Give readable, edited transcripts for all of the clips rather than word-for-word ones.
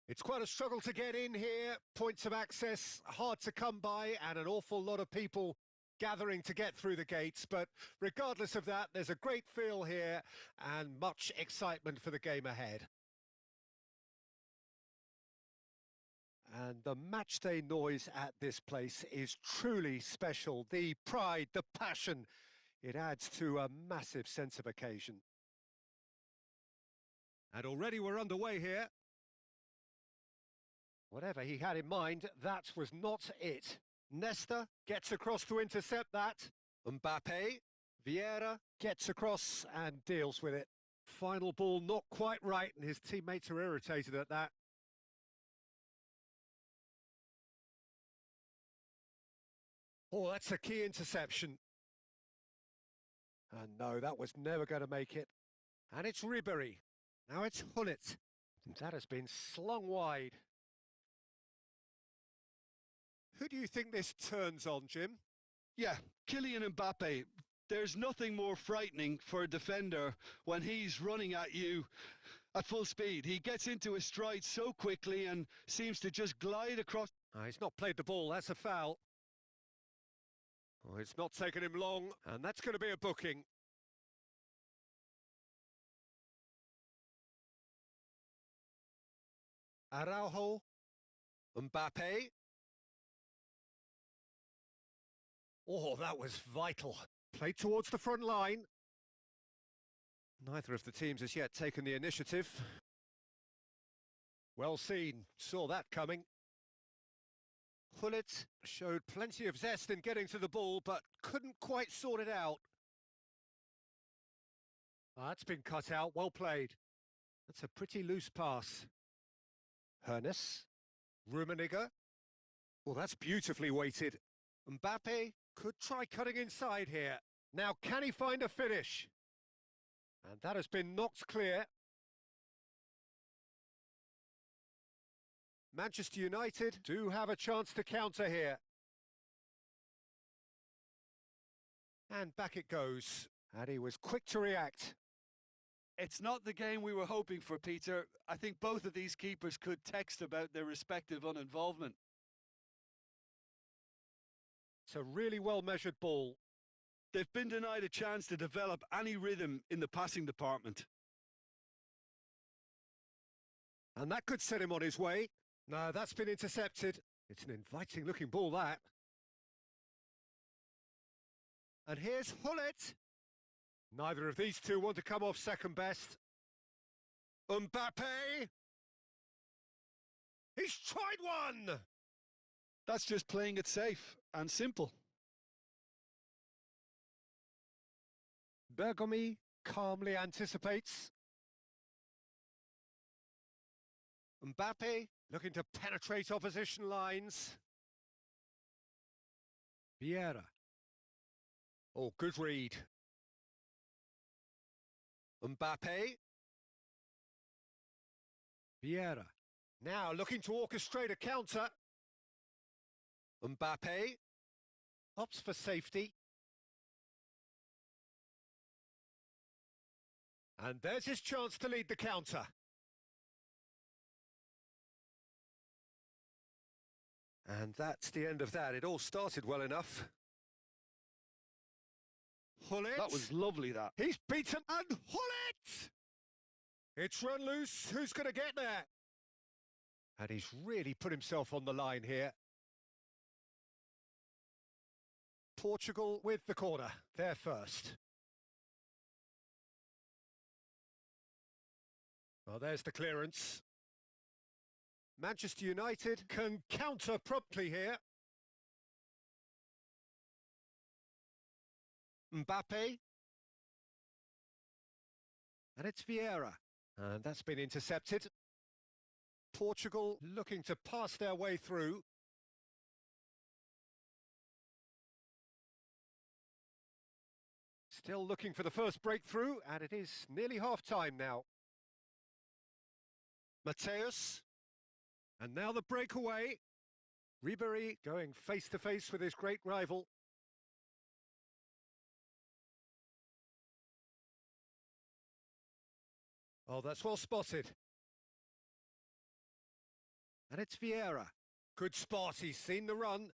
It's quite a struggle to get in here. Points of access hard to come by, and an awful lot of people gathering to get through the gates. But regardless of that, there's a great feel here and much excitement for the game ahead. And the matchday noise at this place is truly special. The pride, the passion, it adds to a massive sense of occasion. And already we're underway here. Whatever he had in mind, that was not it. Nesta gets across to intercept that. Mbappe, Vieira gets across and deals with it. Final ball not quite right, and his teammates are irritated at that. Oh, that's a key interception. And no, that was never going to make it. And it's Ribéry. Now it's Gullit. That has been slung wide. Who do you think this turns on, Jim? Yeah, Kylian Mbappe. There's nothing more frightening for a defender when he's running at you at full speed. He gets into his stride so quickly and seems to just glide across. He's not played the ball, that's a foul. Oh, it's not taken him long, and that's going to be a booking. Araujo, Mbappe. Oh, that was vital. Played towards the front line. Neither of the teams has yet taken the initiative. Well seen, saw that coming. Gullit showed plenty of zest in getting to the ball, but couldn't quite sort it out. That's been cut out, well played. That's a pretty loose pass. Hernes, Rummenigge. Well, that's beautifully weighted. Mbappe could try cutting inside here. Now, can he find a finish? And that has been knocked clear. Manchester United do have a chance to counter here. And back it goes. And he was quick to react. It's not the game we were hoping for, Peter. I think both of these keepers could text about their respective uninvolvement. It's a really well-measured ball. They've been denied a chance to develop any rhythm in the passing department. And that could set him on his way. No, that's been intercepted. It's an inviting-looking ball, that. And here's Gullit. Neither of these two want to come off second best. Mbappe! He's tried one! That's just playing it safe and simple. Bergomi calmly anticipates. Mbappe looking to penetrate opposition lines. Vieira. Oh, good read. Mbappe. Vieira. Now looking to orchestrate a counter. Mbappe. Opts for safety. And there's his chance to lead the counter. And that's the end of that. It all started well enough. Gullit. That was lovely, that. He's beaten, and Gullit! It's run loose. Who's going to get there? And he's really put himself on the line here. Portugal with the corner. They're first. Well, there's the clearance. Manchester United can counter promptly here. Mbappe. And it's Vieira. And that's been intercepted. Portugal looking to pass their way through. Still looking for the first breakthrough, and it is nearly half-time now. Mateus. And now the breakaway. Ribéry going face-to-face with his great rival. Oh, that's well spotted. And it's Vieira. Good spot, he's seen the run.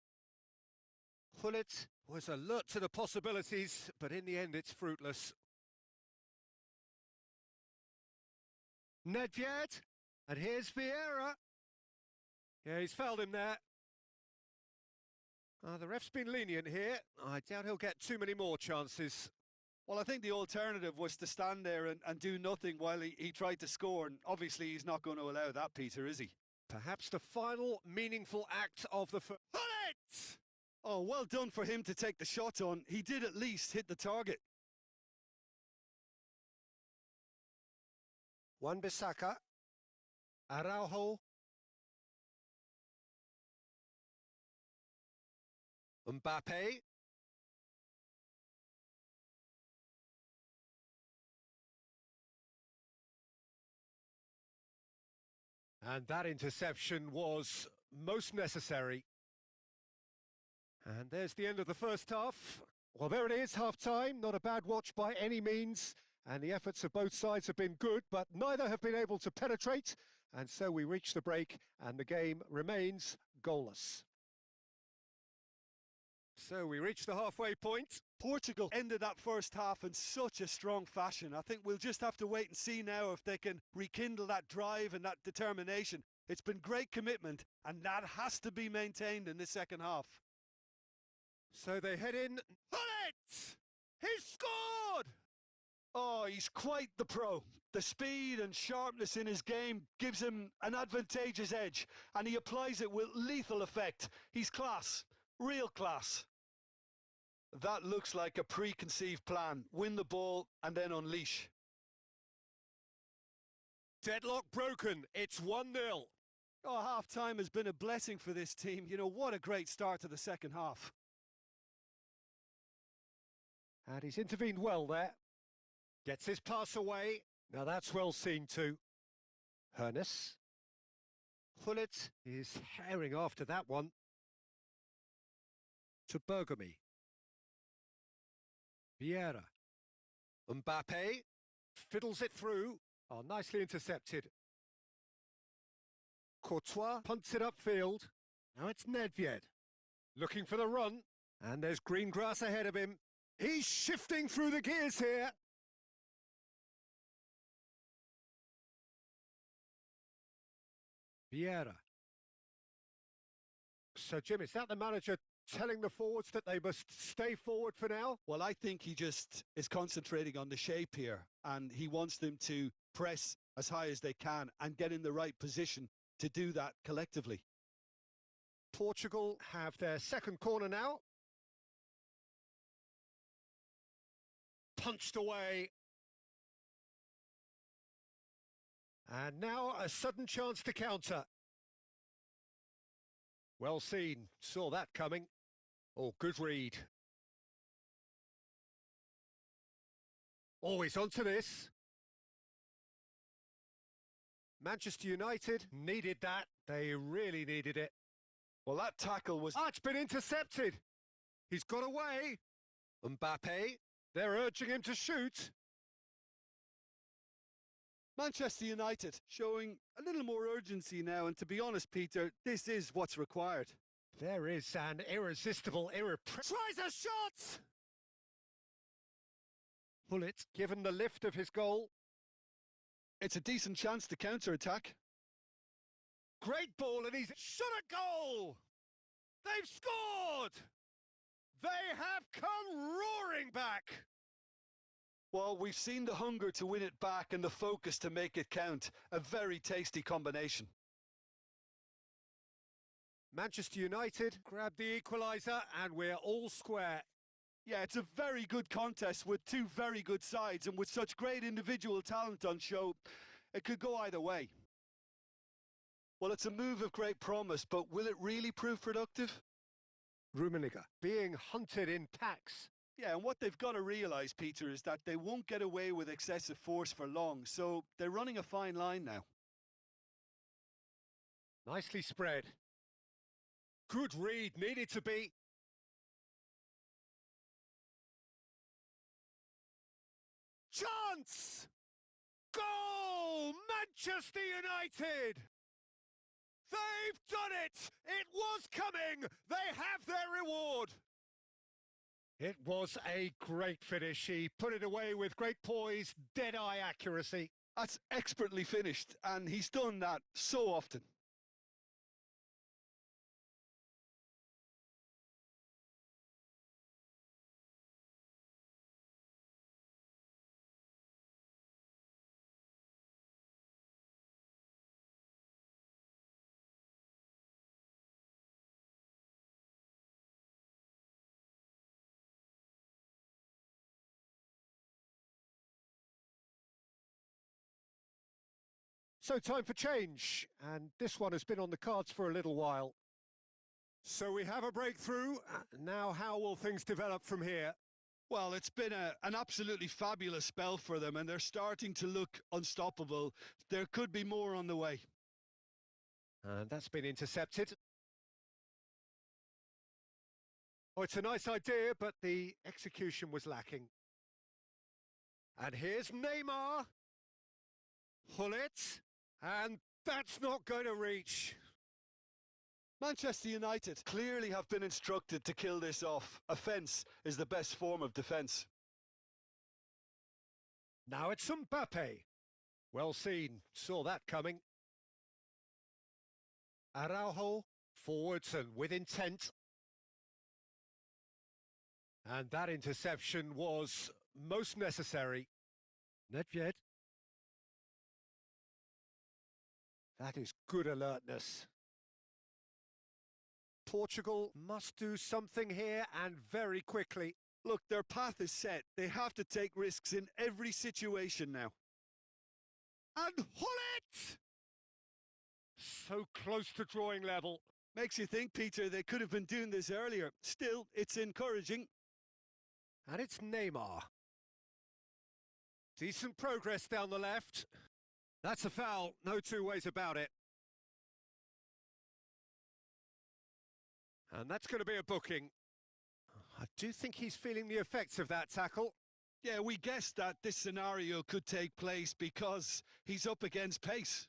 Gullit was alert to the possibilities, but in the end it's fruitless. Nedved, and here's Vieira. Yeah, he's fouled him there. The ref's been lenient here. I doubt he'll get too many more chances. Well, I think the alternative was to stand there and do nothing while he tried to score, and obviously he's not going to allow that, Peter, is he? Perhaps the final meaningful act of the first. Gullit! Oh, well done for him to take the shot on. He did at least hit the target. Wan-Bissaka. Araujo. Mbappe. And that interception was most necessary. And there's the end of the first half. Well, there it is, half-time. Not a bad watch by any means. And the efforts of both sides have been good, but neither have been able to penetrate. And so we reach the break, and the game remains goalless. So we reach the halfway point. Portugal ended that first half in such a strong fashion. I think we'll just have to wait and see now if they can rekindle that drive and that determination. It's been great commitment, and that has to be maintained in the second half. So they head in. Gullit! He's scored! Oh, he's quite the pro. The speed and sharpness in his game gives him an advantageous edge, and he applies it with lethal effect. He's class. Real class. That looks like a preconceived plan. Win the ball and then unleash. Deadlock broken. It's 1-0. Oh, half-time has been a blessing for this team. You know, what a great start to the second half. And he's intervened well there. Gets his pass away. Now that's well seen too. Hoeneß. Gullit is herring after that one. To Bergamy. Vieira. Mbappe fiddles it through. Oh, nicely intercepted. Courtois punts it upfield. Now it's Nedved. Looking for the run. And there's green grass ahead of him. He's shifting through the gears here. Vieira. So, Jim, is that the manager telling the forwards that they must stay forward for now? Well, I think he just is concentrating on the shape here, and he wants them to press as high as they can and get in the right position to do that collectively. Portugal have their second corner now. Punched away. And now a sudden chance to counter. Well seen, saw that coming. Oh, good read. Always onto this. Manchester United needed that. They really needed it. Well, that tackle was... Ah, it's been intercepted. He's got away. Mbappe, they're urging him to shoot. Manchester United showing a little more urgency now, and to be honest, Peter, this is what's required. There is an irresistible, tries a shot! Gullit given the lift of his goal. It's a decent chance to counter-attack. Great ball, and he's shot a goal! They've scored! They have come roaring back! Well, we've seen the hunger to win it back and the focus to make it count. A very tasty combination. Manchester United grab the equaliser, and we're all square. Yeah, it's a very good contest with two very good sides, and with such great individual talent on show, it could go either way. Well, it's a move of great promise, but will it really prove productive? Rummenigge being hunted in packs. Yeah, and what they've got to realise, Peter, is that they won't get away with excessive force for long, so they're running a fine line now. Nicely spread. Good read, needed to be. Chance! Goal! Manchester United! They've They've done it! It was coming! They have their reward! It was a great finish. He put it away with great poise, dead-eye accuracy. That's expertly finished, and he's done that so often. So time for change, and this one has been on the cards for a little while. So we have a breakthrough. Now how will things develop from here? Well, it's been an absolutely fabulous spell for them, and they're starting to look unstoppable. There could be more on the way. And that's been intercepted. Oh, it's a nice idea, but the execution was lacking. And here's Neymar. Hullet. And that's not going to reach. Manchester United clearly have been instructed to kill this off. Offence is the best form of defence. Now it's Mbappe. Well seen, saw that coming. Araujo, forwards and with intent. And that interception was most necessary. Nedved. That is good alertness. Portugal must do something here, and very quickly. Look, their path is set. They have to take risks in every situation now. And Hullet! So close to drawing level. Makes you think, Peter, they could have been doing this earlier. Still, it's encouraging. And it's Neymar. Decent progress down the left. That's a foul, no two ways about it. And that's going to be a booking. I do think he's feeling the effects of that tackle. Yeah, we guessed that this scenario could take place because he's up against pace.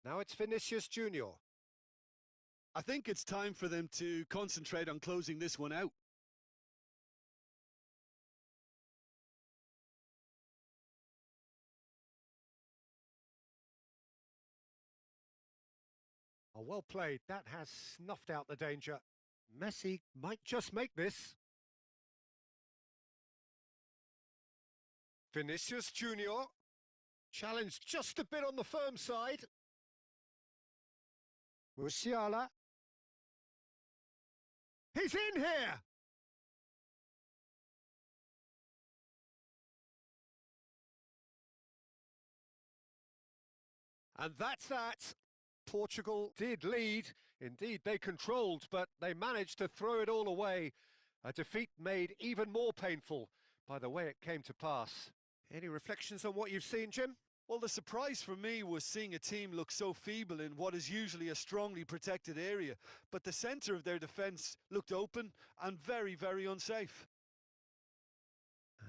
Now it's Vinicius Junior. I think it's time for them to concentrate on closing this one out. Oh, well played. That has snuffed out the danger. Messi might just make this. Vinicius Junior. Challenged just a bit on the firm side. Musiala. He's in here! And that's that. Portugal did lead. Indeed, they controlled, but they managed to throw it all away. A defeat made even more painful by the way it came to pass. Any reflections on what you've seen, Jim? Well, the surprise for me was seeing a team look so feeble in what is usually a strongly protected area, but the centre of their defence looked open and very, very unsafe.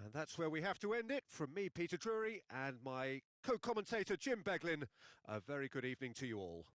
And that's where we have to end it. From me, Peter Drury, and my co-commentator, Jim Beglin, a very good evening to you all.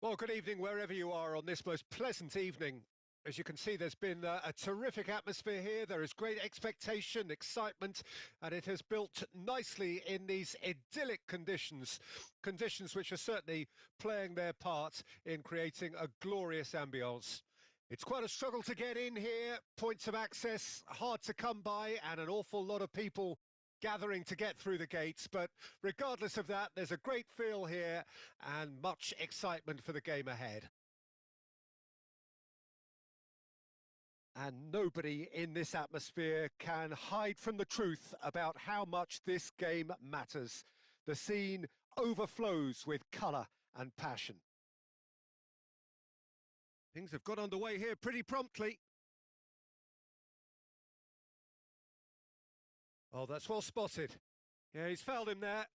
Well, good evening wherever you are on this most pleasant evening. As you can see, there's been a terrific atmosphere here. There is great expectation, excitement, and it has built nicely in these idyllic conditions, conditions which are certainly playing their part in creating a glorious ambience. It's quite a struggle to get in here, points of access hard to come by, and an awful lot of people gathering to get through the gates, but regardless of that, there's a great feel here and much excitement for the game ahead. And nobody in this atmosphere can hide from the truth about how much this game matters. The scene overflows with colour and passion. Things have got underway here pretty promptly. Oh, that's well spotted. Yeah, he's fouled him there.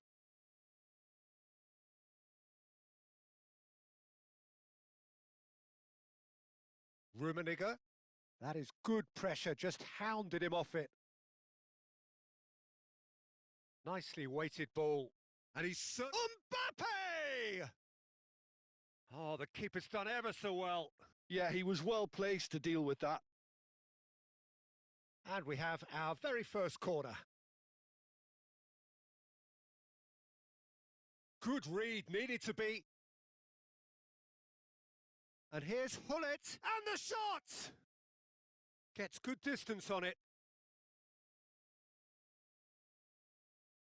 Rummenigge. That is good pressure, just hounded him off it. Nicely weighted ball. And he's... Mbappe! Oh, the keeper's done ever so well. Yeah, he was well placed to deal with that. And we have our very first corner. Good read, needed to be. And here's Gullit, and the shot! Gets good distance on it.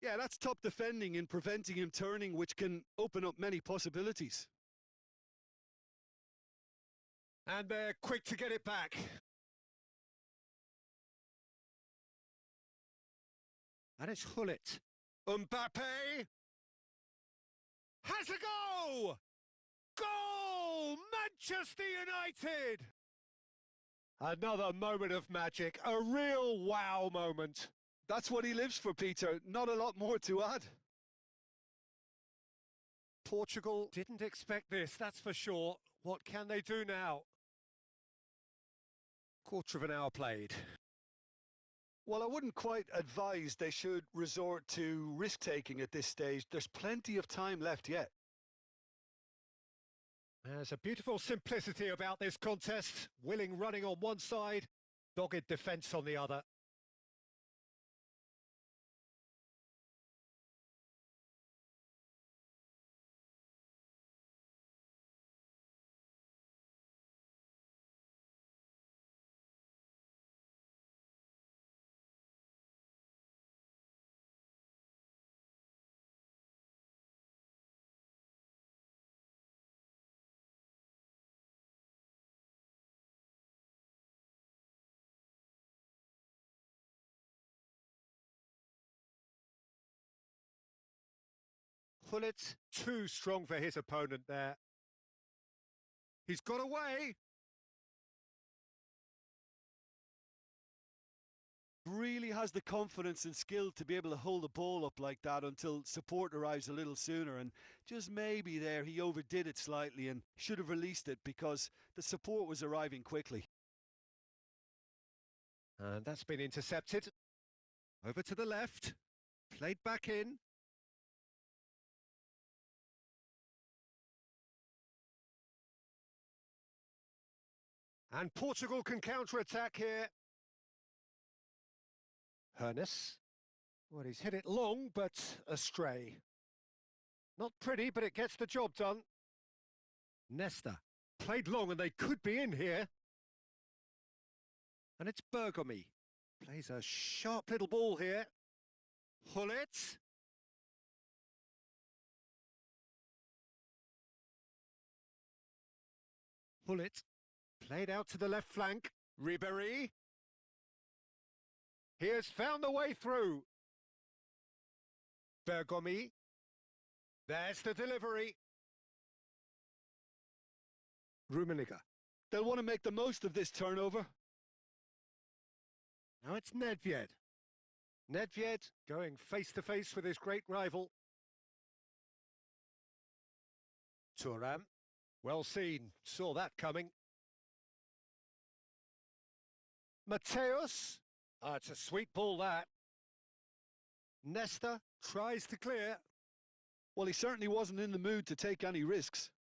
Yeah, that's top defending in preventing him turning, which can open up many possibilities. And they're quick to get it back. And it's Gullit. Mbappe! Has a go! Goal! Manchester United! Another moment of magic, a real wow moment. That's what he lives for, Peter. Not a lot more to add. Portugal didn't expect this, that's for sure. What can they do now? Quarter of an hour played. Well, I wouldn't quite advise they should resort to risk-taking at this stage. There's plenty of time left yet. There's a beautiful simplicity about this contest. Willing running on one side, dogged defence on the other. Gullit, too strong for his opponent there. He's got away. Really has the confidence and skill to be able to hold the ball up like that until support arrives a little sooner, and just maybe there he overdid it slightly and should have released it because the support was arriving quickly. And that's been intercepted. Over to the left, played back in. And Portugal can counter-attack here. Hoeneß. Well, he's hit it long, but astray. Not pretty, but it gets the job done. Nesta. Played long, and they could be in here. And it's Bergomi. Plays a sharp little ball here. Gullit. Gullit. Played out to the left flank. Ribéry. He has found the way through. Bergomi. There's the delivery. Rummenigge. They'll want to make the most of this turnover. Now it's Nedved. Nedved going face-to-face with his great rival. Thuram. Well seen. Saw that coming. Mateus. Oh, it's a sweet ball, that. Nesta tries to clear. Well, he certainly wasn't in the mood to take any risks.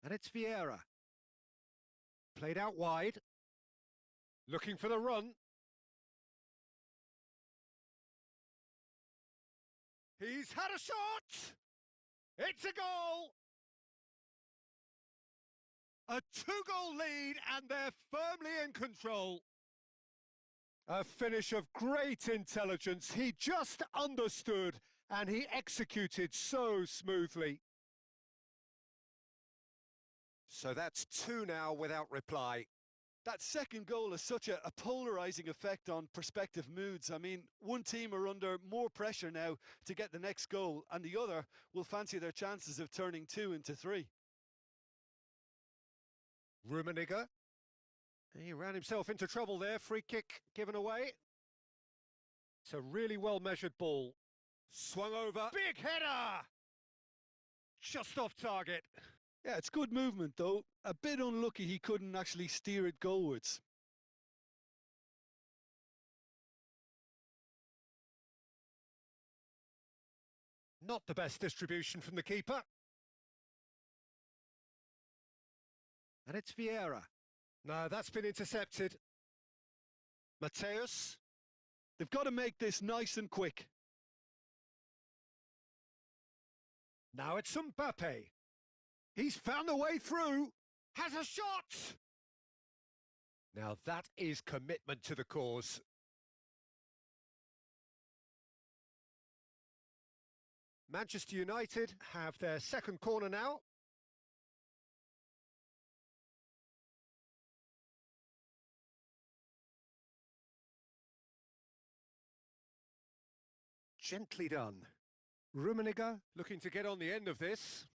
And it's Vieira. Played out wide. Looking for the run. He's had a shot! It's a goal! A two-goal lead, and they're firmly in control. A finish of great intelligence. He just understood, and he executed so smoothly. So that's two now without reply. That second goal has such a polarising effect on prospective moods. I mean, one team are under more pressure now to get the next goal, and the other will fancy their chances of turning 2 into 3. Rummenigge. He ran himself into trouble there. Free kick given away. It's a really well-measured ball. Swung over. Big header! Just off target. Yeah, it's good movement, though. A bit unlucky he couldn't actually steer it goalwards. Not the best distribution from the keeper. And it's Vieira. No, that's been intercepted. Mateus. They've got to make this nice and quick. Now it's Mbappe. He's found a way through. Has a shot! Now that is commitment to the cause. Manchester United have their second corner now. Gently done. Rummenigge looking to get on the end of this.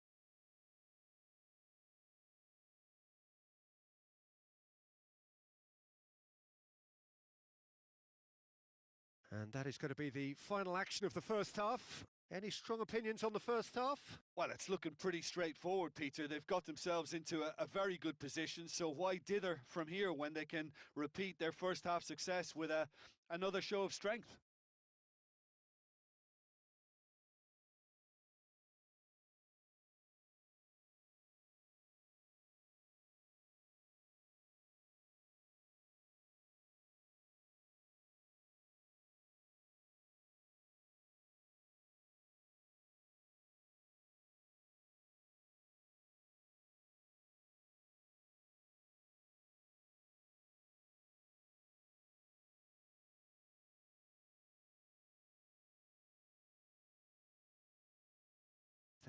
And that is going to be the final action of the first half. Any strong opinions on the first half? Well, it's looking pretty straightforward, Peter. They've got themselves into a very good position, so why dither from here when they can repeat their first half success with another show of strength?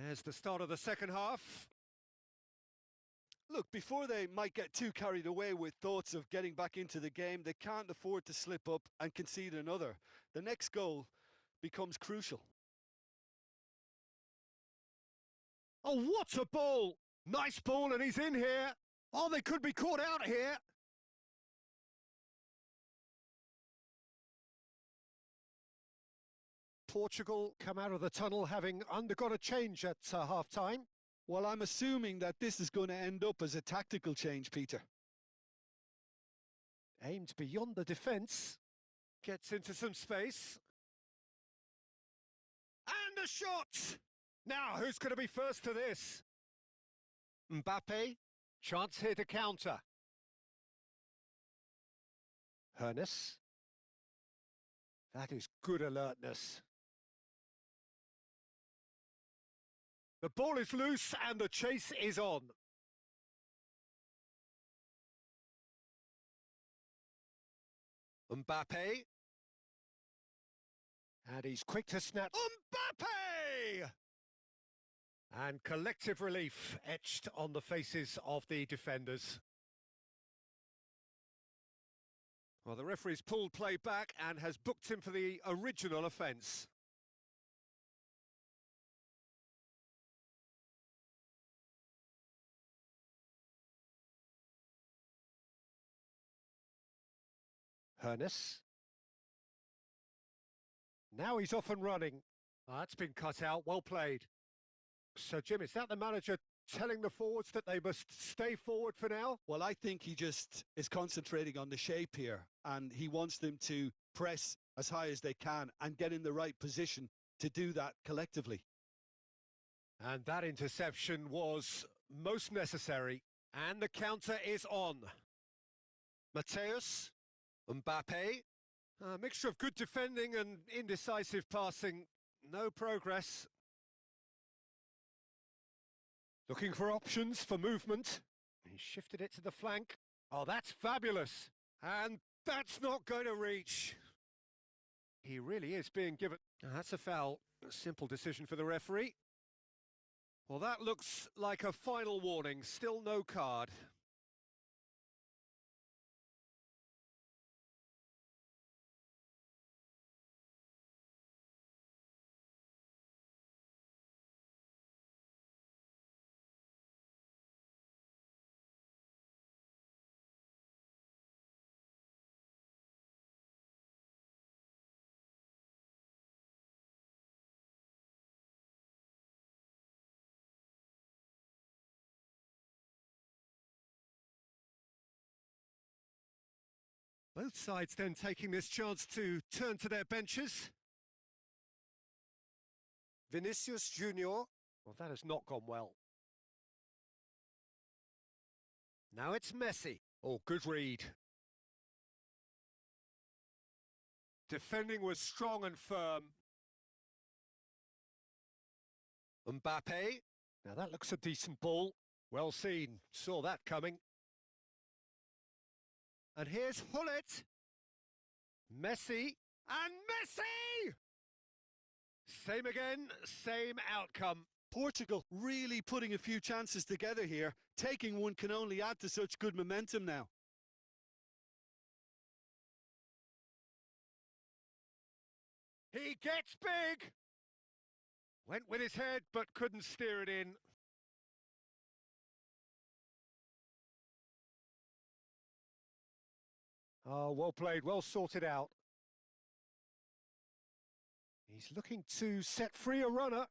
There's the start of the second half. Look, before they might get too carried away with thoughts of getting back into the game, they can't afford to slip up and concede another. The next goal becomes crucial. Oh, what a ball! Nice ball, and he's in here. Oh, they could be caught out here. Portugal come out of the tunnel having undergone a change at half-time. Well, I'm assuming that this is going to end up as a tactical change, Peter. Aimed beyond the defence. Gets into some space. And a shot! Now, who's going to be first to this? Mbappe. Chance here to counter. Hoeneß. That is good alertness. The ball is loose and the chase is on. Mbappe. And he's quick to snap. Mbappe! And collective relief etched on the faces of the defenders. Well, the referee's pulled play back and has booked him for the original offence. Hoeneß. Now he's off and running. That's been cut out, well played. So, Jim, is that the manager telling the forwards that they must stay forward for now? Well, I think he just is concentrating on the shape here, and he wants them to press as high as they can and get in the right position to do that collectively. And that interception was most necessary. And the counter is on. Mateus, Mbappe. A mixture of good defending and indecisive passing. No progress. Looking for options for movement. He shifted it to the flank. Oh, that's fabulous. And that's not going to reach. He really is being given... That's a foul. A simple decision for the referee. Well, that looks like a final warning. Still no card. Both sides then taking this chance to turn to their benches. Vinicius Junior. Well, that has not gone well. Now it's Messi. Oh, good read. Defending was strong and firm. Mbappe. Now that looks a decent ball. Well seen. Saw that coming. And here's Hullet. Messi. And Messi! Same again, same outcome. Portugal really putting a few chances together here. Taking one can only add to such good momentum now. He gets big! Went with his head, but couldn't steer it in. Oh, well played, well sorted out. He's looking to set free a runner.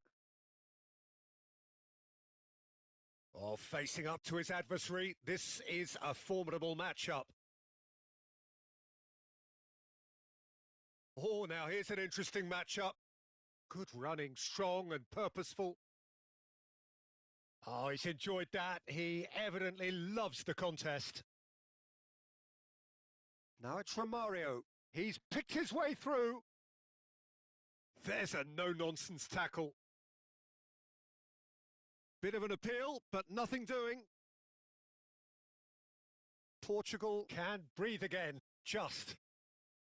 Oh, facing up to his adversary. This is a formidable matchup. Oh, now here's an interesting matchup. Good running, strong and purposeful. Oh, he's enjoyed that. He evidently loves the contest. Now it's Romario. He's picked his way through. There's a no-nonsense tackle. Bit of an appeal, but nothing doing. Portugal can breathe again, just.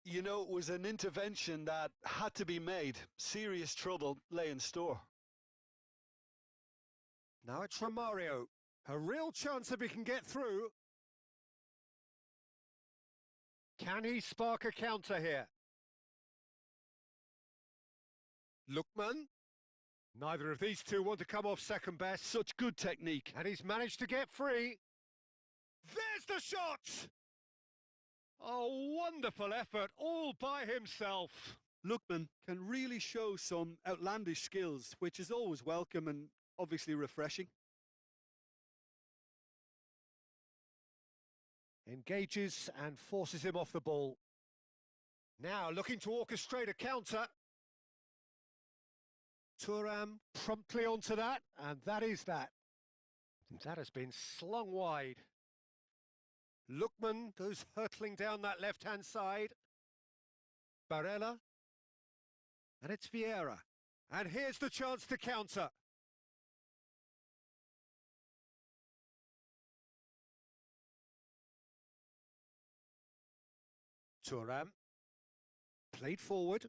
You know, it was an intervention that had to be made. Serious trouble lay in store. Now it's Romario. A real chance if he can get through. Can he spark a counter here? Lookman. Neither of these two want to come off second best. Such good technique. And he's managed to get free. There's the shot! Oh, wonderful effort, all by himself. Lookman can really show some outlandish skills, which is always welcome and obviously refreshing. Engages and forces him off the ball. Now looking to orchestrate a counter. Thuram promptly onto that, and that is that. That has been slung wide. Lookman goes hurtling down that left-hand side. Barella. And it's Vieira. And here's the chance to counter. Thuram. Played forward.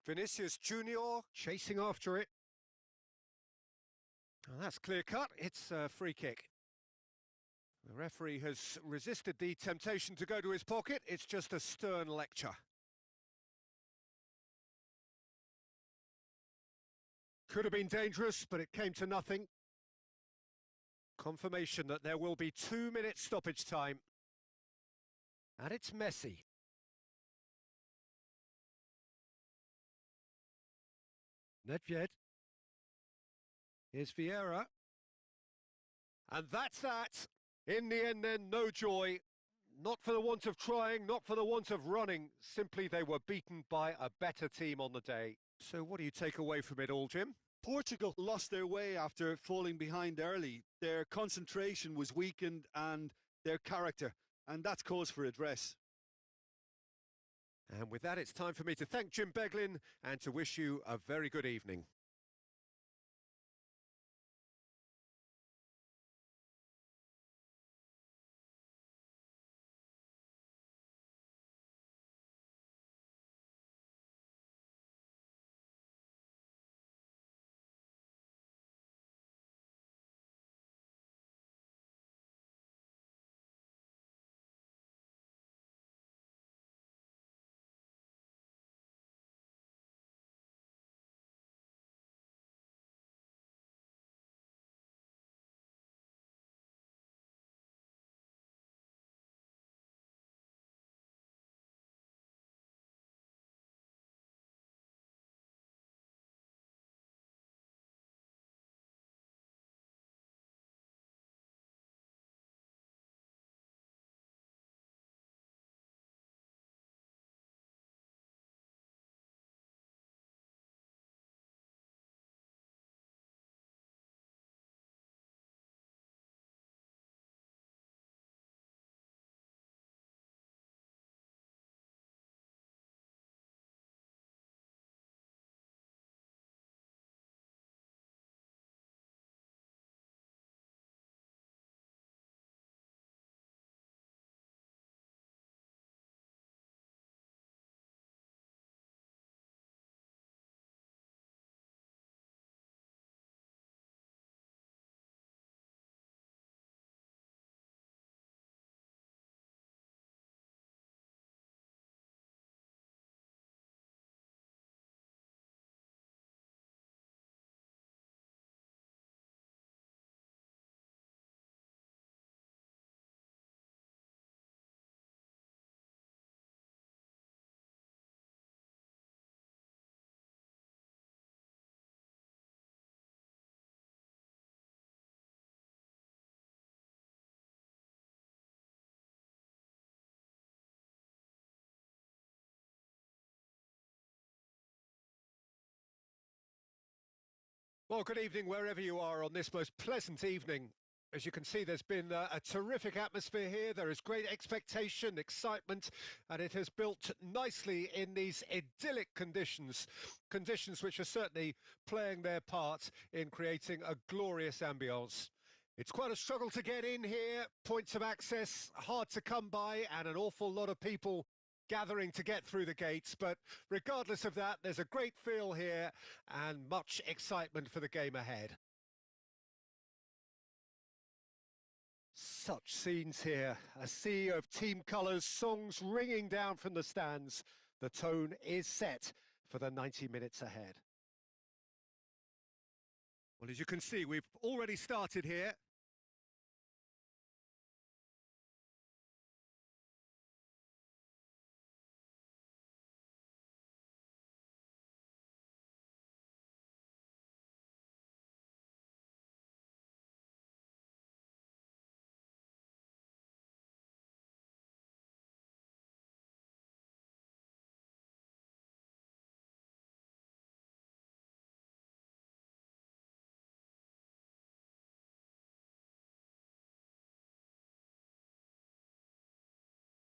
Vinicius Junior chasing after it. Well, that's clear cut. It's a free kick. The referee has resisted the temptation to go to his pocket. It's just a stern lecture. Could have been dangerous, but it came to nothing. Confirmation that there will be 2 minutes stoppage time. And it's Messi. Nedved. Here's Vieira. And that's that. In the end then, no joy. Not for the want of trying, not for the want of running. Simply they were beaten by a better team on the day. So what do you take away from it all, Jim? Portugal lost their way after falling behind early. Their concentration was weakened and their character, and that's cause for address. And with that, it's time for me to thank Jim Beglin and to wish you a very good evening. Well, good evening wherever you are on this most pleasant evening. As you can see, there's been a terrific atmosphere here. There is great expectation, excitement, and it has built nicely in these idyllic conditions. Conditions which are certainly playing their part in creating a glorious ambience. It's quite a struggle to get in here, points of access hard to come by, and an awful lot of people gathering to get through the gates, but regardless of that, there's a great feel here and much excitement for the game ahead. Such scenes here, a sea of team colours, songs ringing down from the stands. The tone is set for the 90 minutes ahead. Well, as you can see, we've already started here.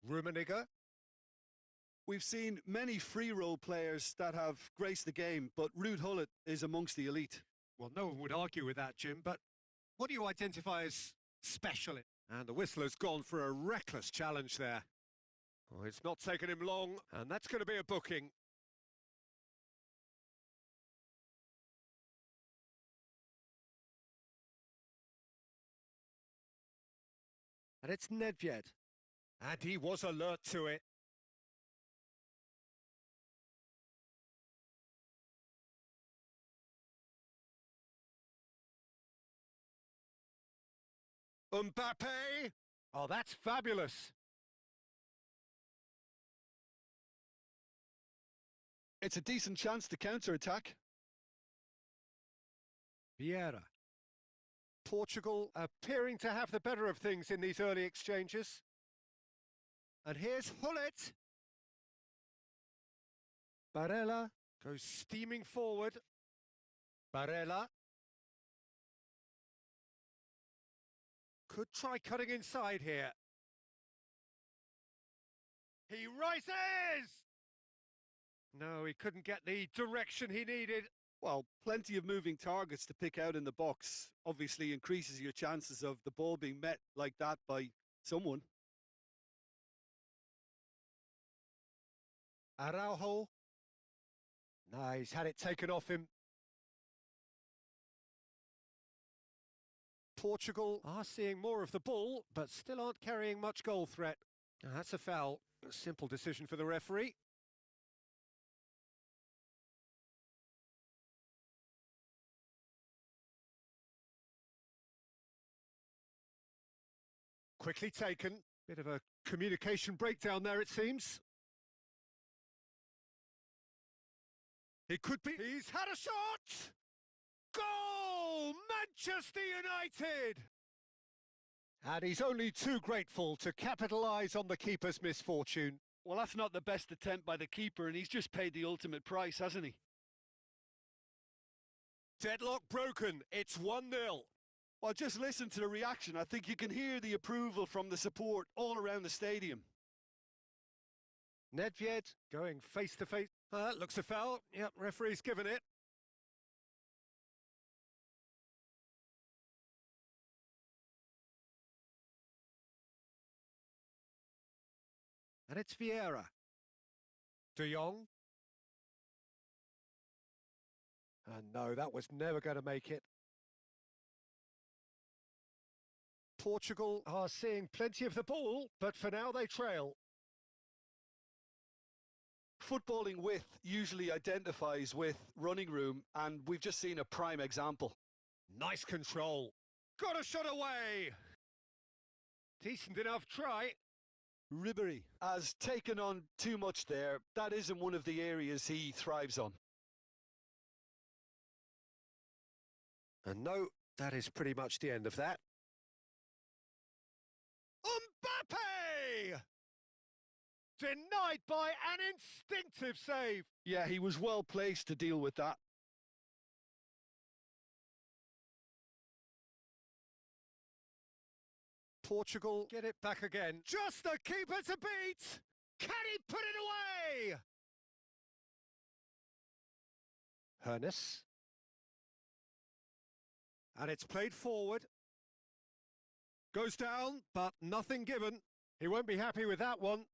Rummenigge. We've seen many free role players that have graced the game, but Ruud Gullit is amongst the elite. Well, no one would argue with that, Jim, but what do you identify as special? And the whistler's gone for a reckless challenge there. Well, it's not taken him long, and that's going to be a booking. And it's Nedved. And he was alert to it. Mbappe! Oh, that's fabulous. It's a decent chance to counter-attack. Vieira. Portugal appearing to have the better of things in these early exchanges. And here's Gullit. Barella goes steaming forward. Barella. Could try cutting inside here. He rises! No, he couldn't get the direction he needed. Well, plenty of moving targets to pick out in the box obviously increases your chances of the ball being met like that by someone. Araujo. No, he's had it taken off him. Portugal are seeing more of the ball, but still aren't carrying much goal threat. That's a foul. A simple decision for the referee. Quickly taken. Bit of a communication breakdown there, it seems. It could be. He's had a shot! Goal! Manchester United! And he's only too grateful to capitalise on the keeper's misfortune. Well, that's not the best attempt by the keeper, and he's just paid the ultimate price, hasn't he? Deadlock broken. It's 1-0. Well, just listen to the reaction. I think you can hear the approval from the support all around the stadium. Nedved going face-to-face. Looks a foul. Yep, referee's given it. And it's Vieira. De Jong. And no, that was never going to make it. Portugal are seeing plenty of the ball, but for now they trail. Footballing width usually identifies with running room, and we've just seen a prime example. Nice control. Got a shot away. Decent enough try. Ribery has taken on too much there. That isn't one of the areas he thrives on. And no, that is pretty much the end of that. Mbappe! Denied by an instinctive save. Yeah, he was well placed to deal with that. Portugal get it back again. Just the keeper to beat! Can he put it away? Hoeneß. And it's played forward. Goes down, but nothing given. He won't be happy with that one.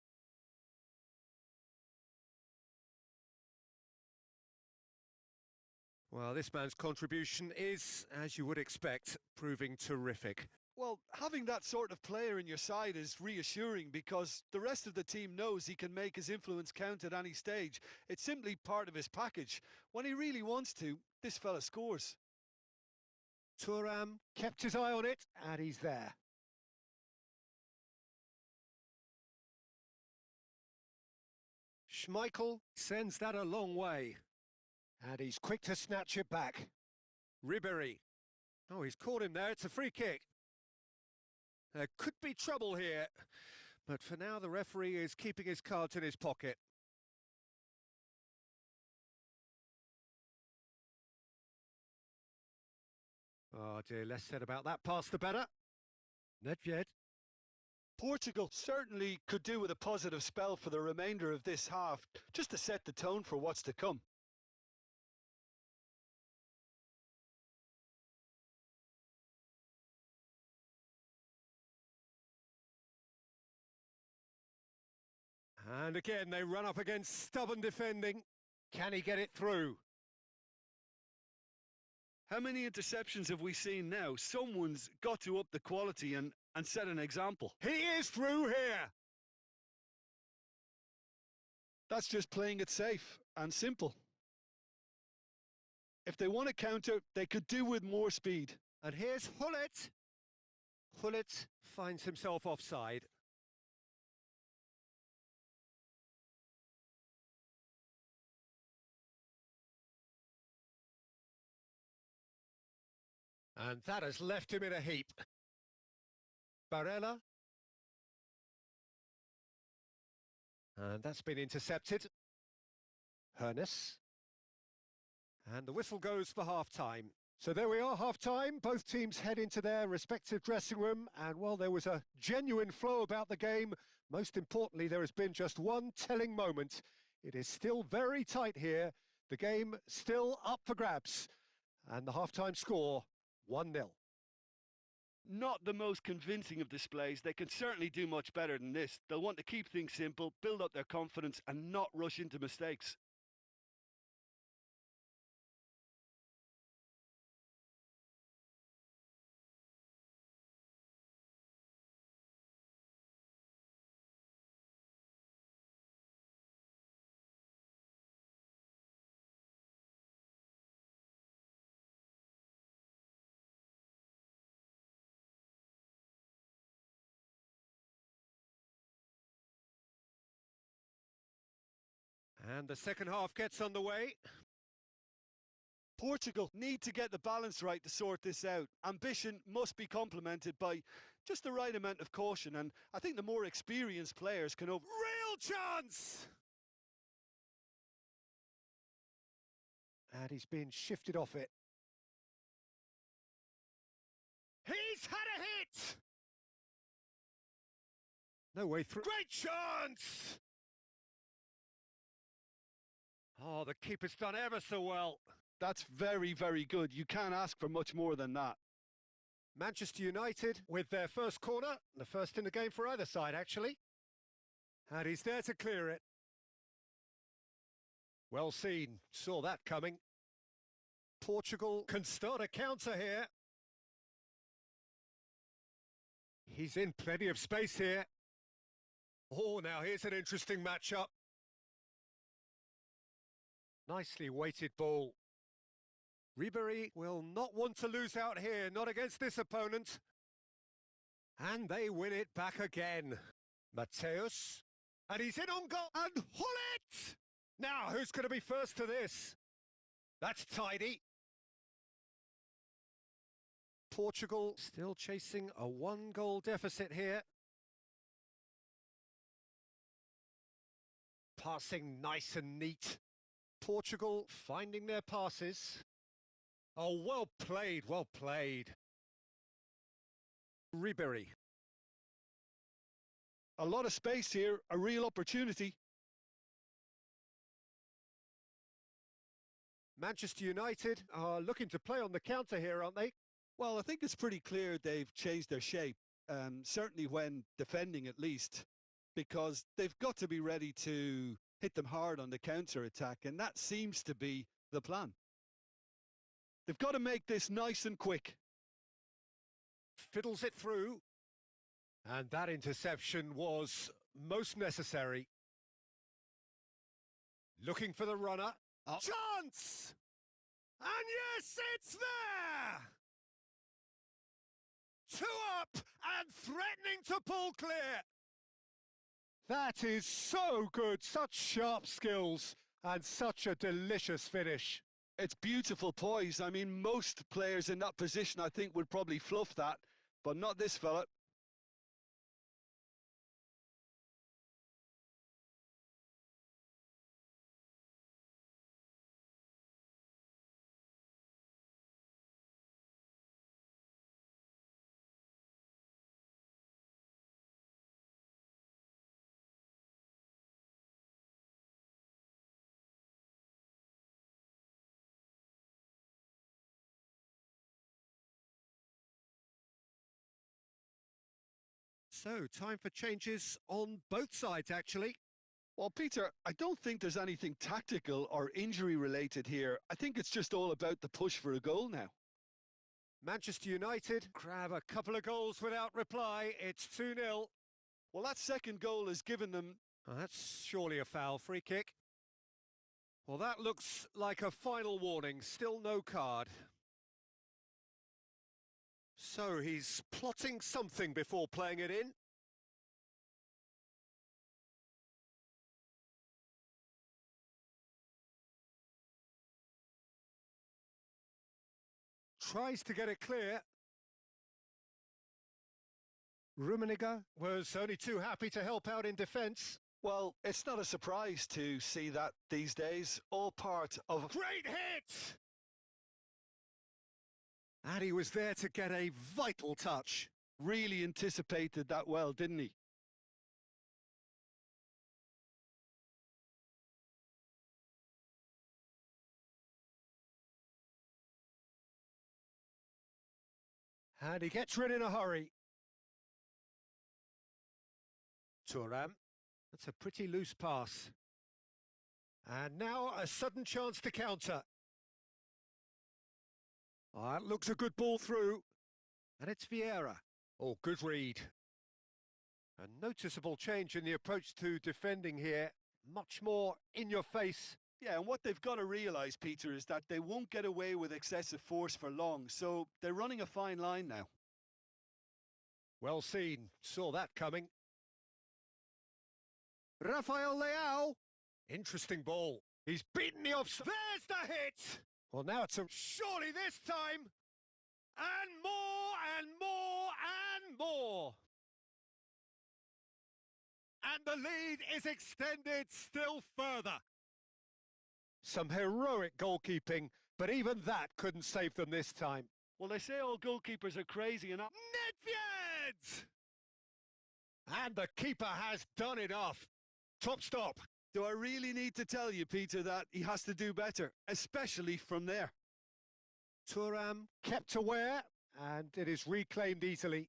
Well, this man's contribution is, as you would expect, proving terrific. Well, having that sort of player in your side is reassuring because the rest of the team knows he can make his influence count at any stage. It's simply part of his package. When he really wants to, this fella scores. Thuram kept his eye on it, and he's there. Schmeichel sends that a long way. And he's quick to snatch it back. Ribery. Oh, he's caught him there. It's a free kick. There could be trouble here. But for now, the referee is keeping his cards in his pocket. Oh dear, less said about that pass the better. Nedved. Portugal certainly could do with a positive spell for the remainder of this half, just to set the tone for what's to come. And again, they run up against stubborn defending. Can he get it through? How many interceptions have we seen now? Someone's got to up the quality and set an example. He is through here. That's just playing it safe and simple. If they want to counter, they could do with more speed. And here's Gullit. Gullit finds himself offside. And that has left him in a heap. Barella. And that's been intercepted. Hoeneß. And the whistle goes for half-time. So there we are, half-time. Both teams head into their respective dressing room. And while there was a genuine flow about the game, most importantly, there has been just one telling moment. It is still very tight here. The game still up for grabs. And the half-time score, 1-0. Not the most convincing of displays. They can certainly do much better than this. They'll want to keep things simple, build up their confidence and not rush into mistakes. And the second half gets underway. Portugal need to get the balance right to sort this out. Ambition must be complemented by just the right amount of caution, and I think the more experienced players can over... Real chance! And he's been shifted off it. He's had a hit! No way through. Great chance! Oh, the keeper's done ever so well. That's very, very good. You can't ask for much more than that. Manchester United with their first corner, the first in the game for either side, actually. And he's there to clear it. Well seen, saw that coming. Portugal can start a counter here. He's in plenty of space here. Oh, now here's an interesting matchup. Nicely weighted ball. Ribery will not want to lose out here, not against this opponent. And they win it back again. Mateus. And he's in on goal. And Hullet! Now, who's going to be first to this? That's tidy. Portugal still chasing a one-goal deficit here. Passing nice and neat. Portugal finding their passes. Oh, well played, well played. Ribery. A lot of space here, a real opportunity. Manchester United are looking to play on the counter here, aren't they? Well, I think it's pretty clear they've changed their shape, certainly when defending at least, because they've got to be ready to hit them hard on the counter-attack, and that seems to be the plan. They've got to make this nice and quick. Fiddles it through. And that interception was most necessary. Looking for the runner. Oh. Chance! And yes, it's there! 2 up and threatening to pull clear. That is so good, such sharp skills and such a delicious finish. It's beautiful poise. I mean, most players in that position, I think, would probably fluff that, but not this fella. So, time for changes on both sides, actually. Well, Peter, I don't think there's anything tactical or injury-related here. I think it's just all about the push for a goal now. Manchester United grab a couple of goals without reply. It's 2-0. Well, that second goal has given them... Oh, that's surely a foul. Free kick. Well, that looks like a final warning. Still no card. So he's plotting something before playing it in. Tries to get it clear. Rummenigge was only too happy to help out in defence. Well, it's not a surprise to see that these days, all part of Great hit! And he was there to get a vital touch. really anticipated that well, didn't he? And he gets rid in a hurry. Thuram. That's a pretty loose pass. And now a sudden chance to counter. Oh, that looks a good ball through. And it's Vieira. Oh, good read. A noticeable change in the approach to defending here. Much more in your face. Yeah, and what they've got to realise, Peter, is that they won't get away with excessive force for long, so they're running a fine line now. Well seen. Saw that coming. Rafael Leao. Interesting ball. He's beaten the offside. There's the hit! Well, now it's a... Surely this time! And more, and more, and more! And the lead is extended still further. Some heroic goalkeeping, but even that couldn't save them this time. Well, they say all goalkeepers are crazy and... Nedved! And the keeper has done enough. Top stop. Do I really need to tell you, Peter, that he has to do better, especially from there? Thuram kept aware, and it is reclaimed easily.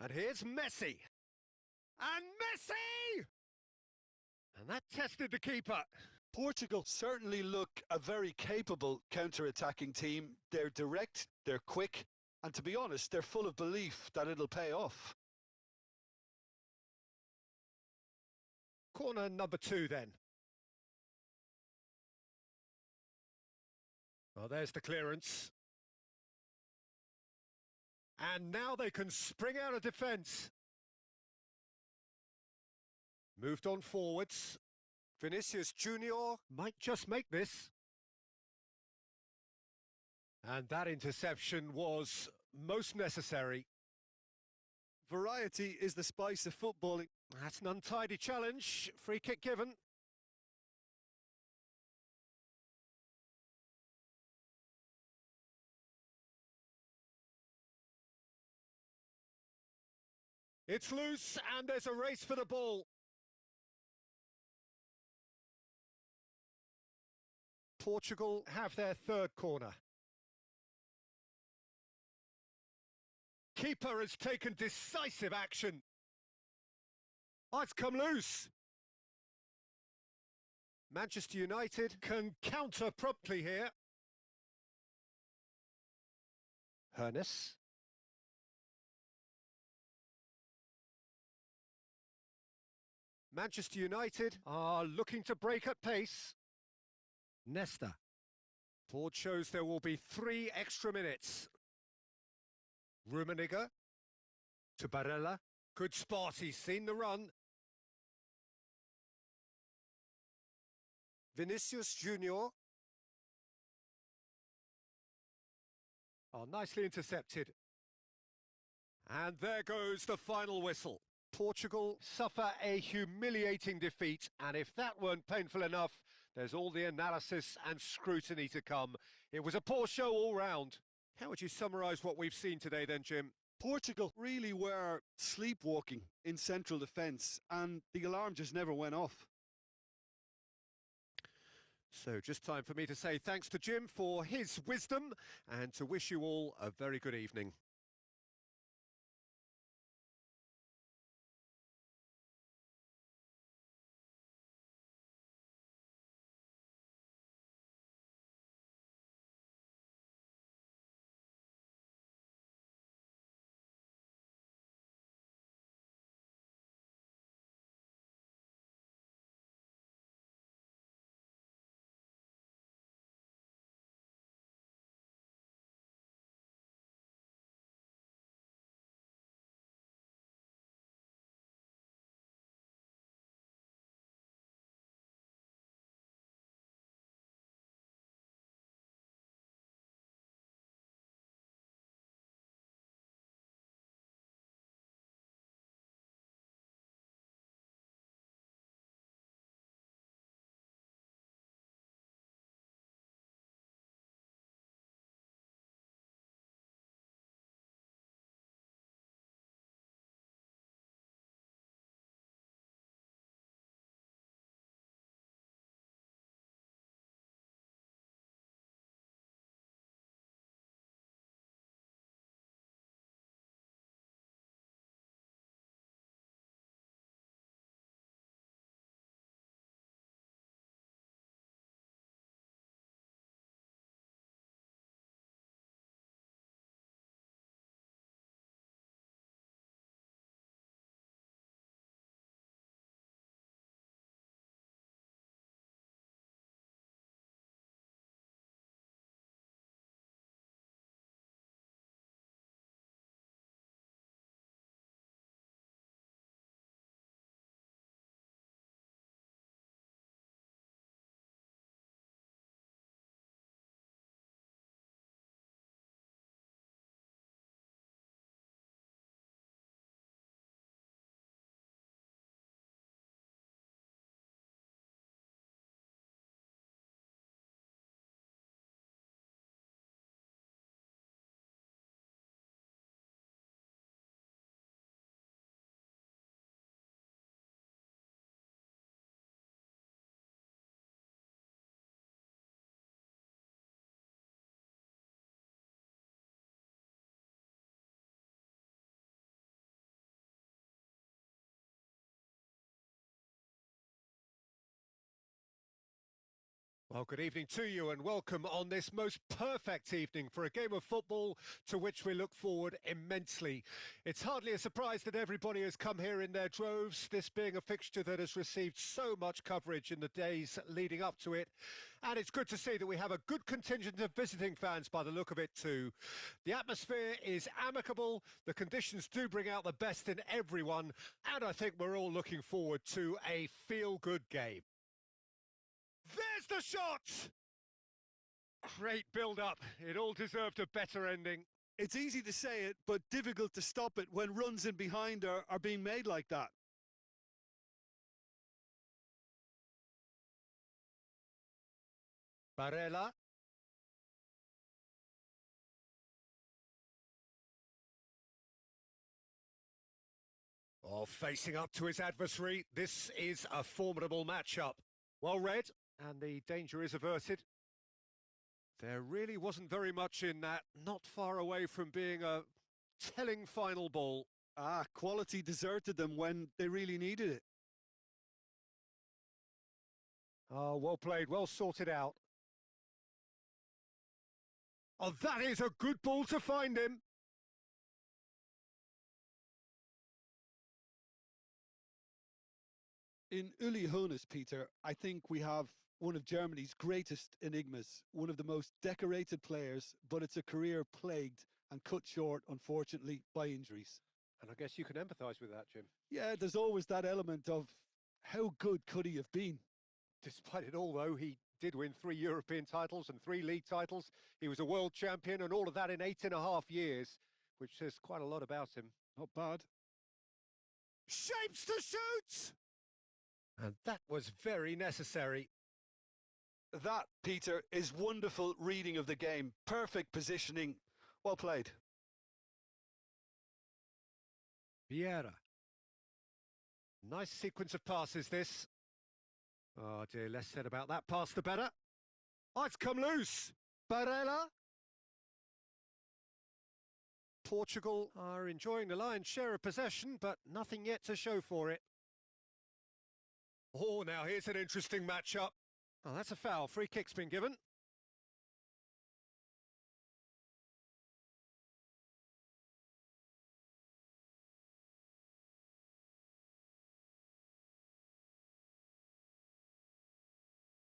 And here's Messi. And Messi! And that tested the keeper. Portugal certainly look a very capable counter-attacking team. They're direct, they're quick, and to be honest, they're full of belief that it'll pay off. Corner number 2 then. Well, there's the clearance. And now they can spring out of defence. Moved on forwards. Vinicius Junior might just make this. And that interception was most necessary. Variety is the spice of footballing. That's an untidy challenge. Free kick given. It's loose and there's a race for the ball. Portugal have their third corner. Keeper has taken decisive action. Oh, it's come loose. Manchester United can counter promptly here. Hernes. Manchester United are looking to break at pace. Nesta. Board shows there will be 3 extra minutes. Rummenigge to Barella. Good spot, he's seen the run. Vinicius Junior. Oh, nicely intercepted. And there goes the final whistle. Portugal suffer a humiliating defeat, and if that weren't painful enough, there's all the analysis and scrutiny to come. It was a poor show all round. How would you summarise what we've seen today then, Jim? Portugal really were sleepwalking in central defence, and the alarm just never went off. So just time for me to say thanks to Jim for his wisdom and to wish you all a very good evening. Well, good evening to you and welcome on this most perfect evening for a game of football to which we look forward immensely. It's hardly a surprise that everybody has come here in their droves, this being a fixture that has received so much coverage in the days leading up to it. And it's good to see that we have a good contingent of visiting fans by the look of it too. The atmosphere is amicable, the conditions do bring out the best in everyone, and I think we're all looking forward to a feel-good game. There's the shot! Great build-up. It all deserved a better ending. It's easy to say it, but difficult to stop it when runs in behind are being made like that. Barella. Oh, facing up to his adversary. This is a formidable matchup. Well read, and the danger is averted. There really wasn't very much in that, not far away from being a telling final ball. Quality deserted them when they really needed it. Oh, well played, well sorted out. Oh, that is a good ball to find him. In Uli Hoeneß, Peter, I think we have one of Germany's greatest enigmas, one of the most decorated players, but it's a career plagued and cut short, unfortunately, by injuries. And I guess you can empathise with that, Jim. Yeah, there's always that element of how good could he have been? Despite it all, though, he did win 3 European titles and 3 league titles. He was a world champion and all of that in 8.5 years, which says quite a lot about him. Not bad. Shapes to shoot! And that was very necessary. That, Peter, is wonderful reading of the game. Perfect positioning. Well played. Vieira. Nice sequence of passes, this. Oh dear, less said about that pass the better. Oh, it's come loose. Barella. Portugal are enjoying the lion's share of possession, but nothing yet to show for it. Oh, now here's an interesting matchup. Oh, that's a foul. Free kick's been given.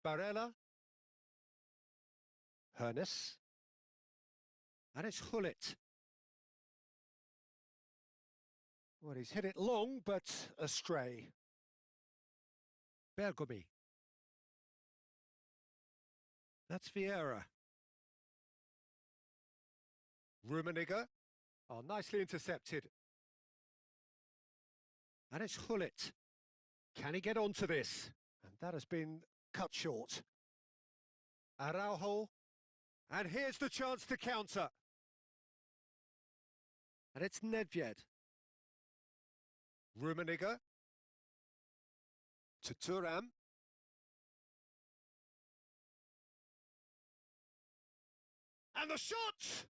Barella. Hoeneß. And it's Gullit. Well, he's hit it long, but astray. Bergomi. That's Vieira. Rummenigge. Oh, nicely intercepted. And it's Gullit. Can he get onto this? And that has been cut short. Araujo. And here's the chance to counter. And it's Nedved. Rummenigge. To Thuram. And the shot!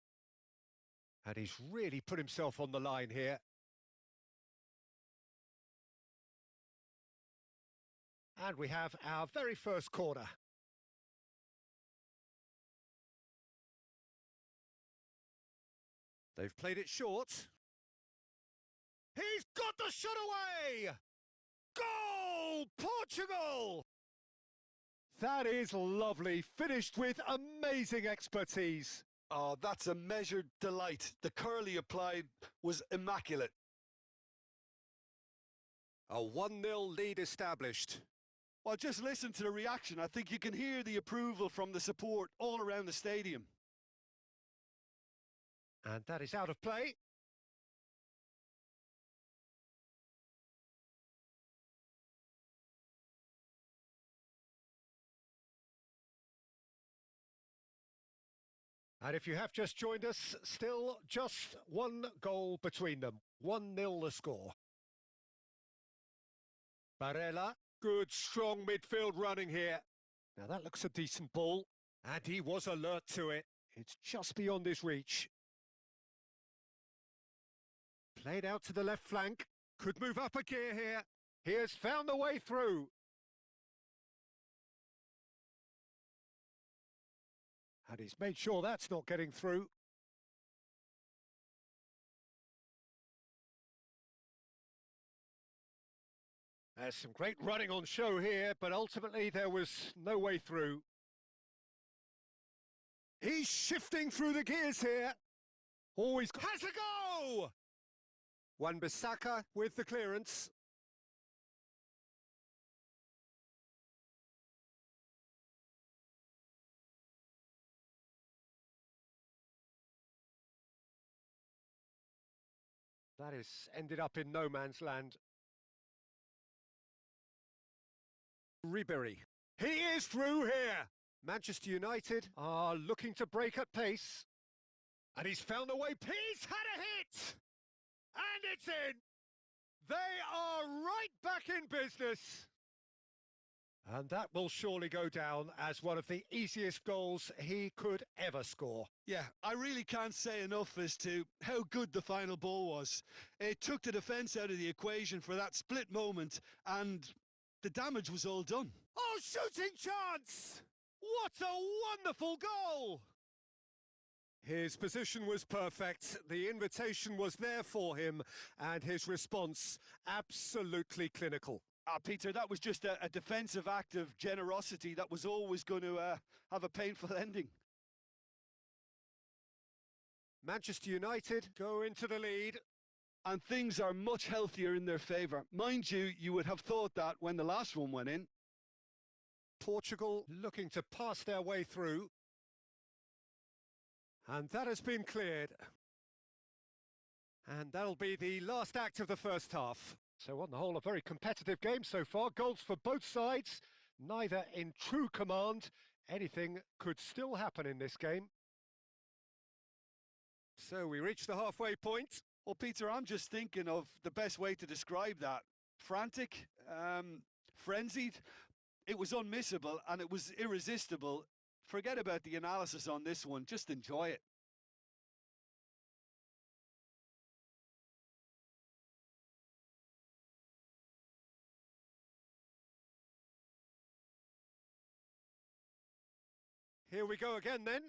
And he's really put himself on the line here. And we have our very first corner. They've played it short. He's got the shot away! Goal! Portugal! That is lovely, finished with amazing expertise. Oh, that's a measured delight. The curl he applied was immaculate. A 1-0 lead established. Well, just listen to the reaction. I think you can hear the approval from the support all around the stadium. And that is out of play. And if you have just joined us, still just 1 goal between them. 1-0 the score. Barella, good strong midfield running here. Now that looks a decent ball. And he was alert to it. It's just beyond his reach. Played out to the left flank. Could move up a gear here. He has found the way through. And he's made sure that's not getting through. There's some great running on show here, but ultimately there was no way through. He's shifting through the gears here. Always has a go! Wan-Bissaka with the clearance. That is ended up in no man's land. Ribery. He is through here. Manchester United are looking to break at pace. And he's found a way. He's had a hit! And it's in! They are right back in business. And that will surely go down as one of the easiest goals he could ever score. Yeah, I really can't say enough as to how good the final ball was. It took the defence out of the equation for that split moment, and the damage was all done. Oh, shooting chance! What a wonderful goal! His position was perfect, the invitation was there for him, and his response absolutely clinical. Peter, that was just a defensive act of generosity that was always going to have a painful ending. Manchester United go into the lead. And things are much healthier in their favour. Mind you, you would have thought that when the last one went in. Portugal looking to pass their way through. And that has been cleared. And that'll be the last act of the first half. So on the whole, a very competitive game so far. Goals for both sides, neither in true command. Anything could still happen in this game. So we reach the halfway point. Well, Peter, I'm just thinking of the best way to describe that. Frantic, frenzied. It was unmissable and it was irresistible. Forget about the analysis on this one. Just enjoy it. Here we go again then.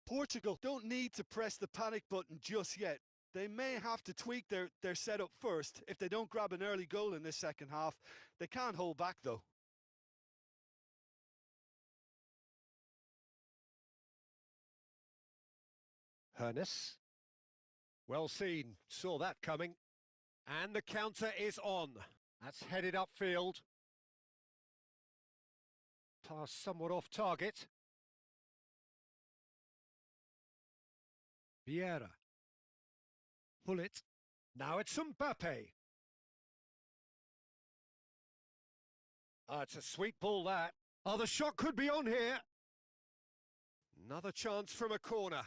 Portugal don't need to press the panic button just yet. They may have to tweak their setup first if they don't grab an early goal in this second half. They can't hold back though. Hoeneß. Well seen, saw that coming. And the counter is on. That's headed upfield. Pass somewhat off target. Vieira. Gullit. Now it's Mbappe. Oh, it's a sweet ball that. Oh, the shot could be on here. Another chance from a corner.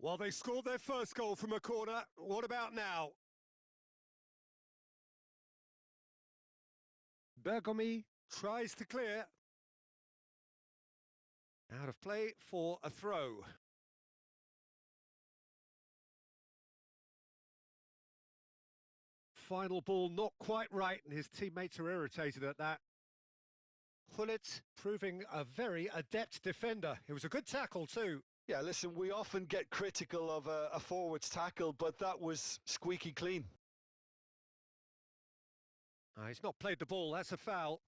Well, they scored their first goal from a corner. What about now? Bergomi tries to clear. Out of play for a throw. Final ball not quite right, and his teammates are irritated at that. Gullit proving a very adept defender. It was a good tackle too. Yeah, listen, we often get critical of a forward's tackle, but that was squeaky clean. He's not played the ball, that's a foul.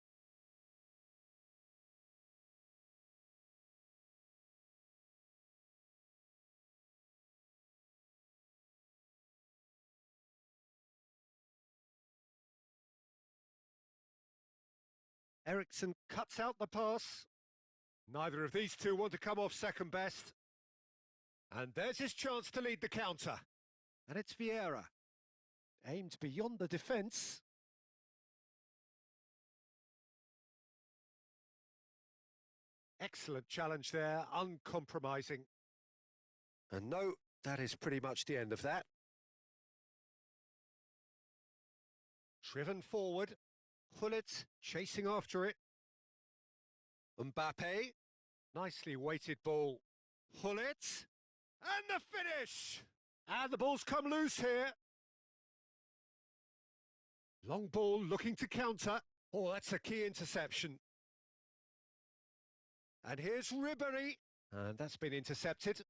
Eriksen cuts out the pass. Neither of these two want to come off second best. And there's his chance to lead the counter. And it's Vieira. Aimed beyond the defence. Excellent challenge there, uncompromising. And no, that is pretty much the end of that. Driven forward. Gullit chasing after it. Mbappe. Nicely weighted ball. Gullit. And the finish! And the ball's come loose here. Long ball looking to counter. Oh, that's a key interception. And here's Ribery. And that's been intercepted.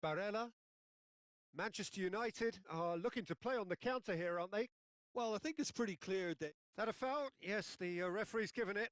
Barella. Manchester United are looking to play on the counter here, aren't they? Well, I think it's pretty clear that... Is that a foul? Yes, the referee's given it.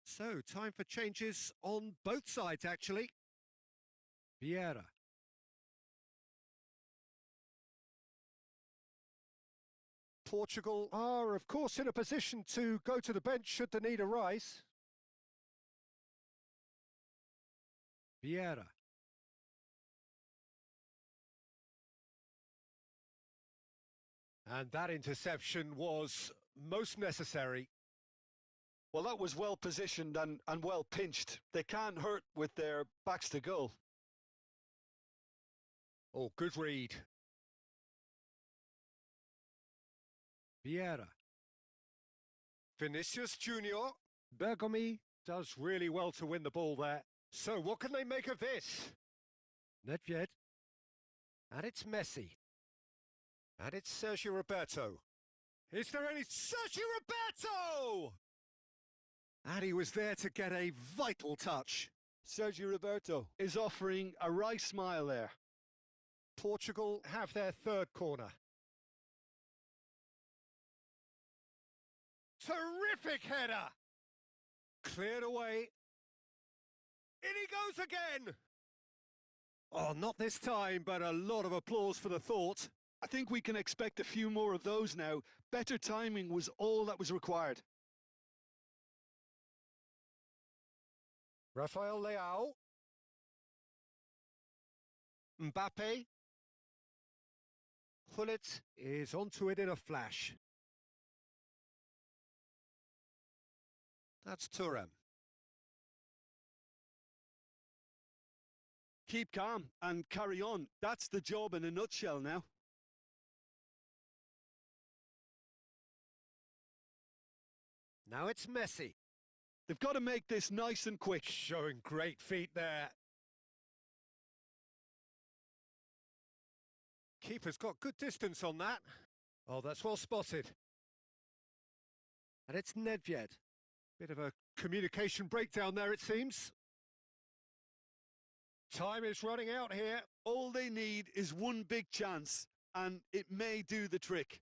So, time for changes on both sides, actually. Vieira. Portugal are, of course, in a position to go to the bench should the need arise. Vieira. And that interception was most necessary. Well, that was well positioned and well pinched. They can't hurt with their backs to goal. Oh, good read. Vieira. Vinicius Junior. Bergomi does really well to win the ball there. So what can they make of this? Nedved. And it's Messi. And it's Sergio Roberto. Is there any Sergio Roberto? And he was there to get a vital touch. Sergio Roberto is offering a right smile there. Portugal have their third corner. Terrific header! Cleared away. In he goes again! Oh, not this time, but a lot of applause for the thought. I think we can expect a few more of those now. Better timing was all that was required. Rafael Leao. Mbappe. Gullit is onto it in a flash. That's Thuram. Keep calm and carry on. That's the job in a nutshell now. Now it's Messi. They've got to make this nice and quick. Showing great feet there. Keeper's got good distance on that. Oh, that's well spotted. And it's Nedved. Bit of a communication breakdown there, it seems. Time is running out here. All they need is one big chance, and it may do the trick.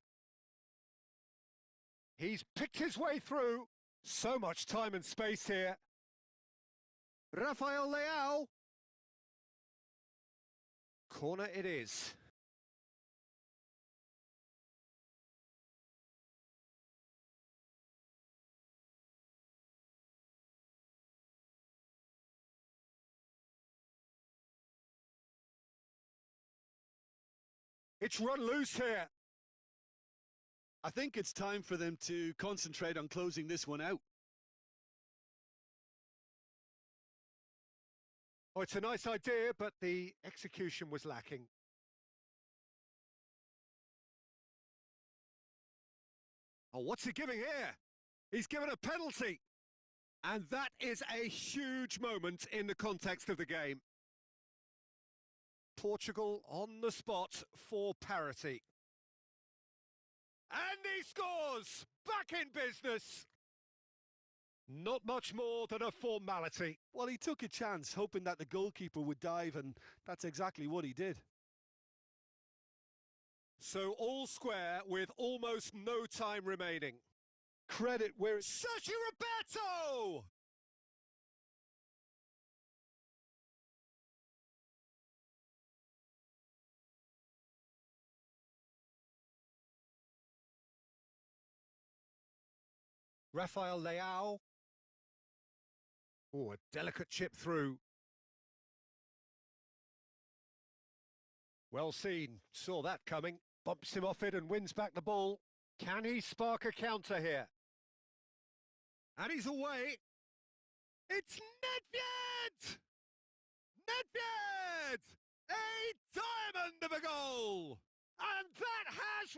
He's picked his way through. So much time and space here. Rafael Leao. Corner it is. It's run loose here. I think it's time for them to concentrate on closing this one out. Oh, it's a nice idea, but the execution was lacking. Oh, what's he giving here? He's given a penalty. And that is a huge moment in the context of the game. Portugal on the spot for parity. And he scores! Back in business! Not much more than a formality. Well, he took a chance, hoping that the goalkeeper would dive, and that's exactly what he did. So all square with almost no time remaining. Credit where Sergio Roberto! Rafael Leao. Oh, a delicate chip through. Well seen, saw that coming. Bumps him off it and wins back the ball. Can he spark a counter here? And he's away. It's Nedved! Nedved! A diamond of a goal! And that has...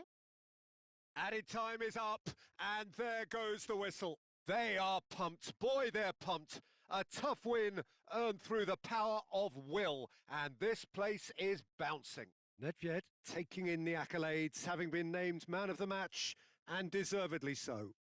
Added time is up, and there goes the whistle. They are pumped. Boy, they're pumped. A tough win earned through the power of will, and this place is bouncing. Nedved taking in the accolades, having been named man of the match, and deservedly so.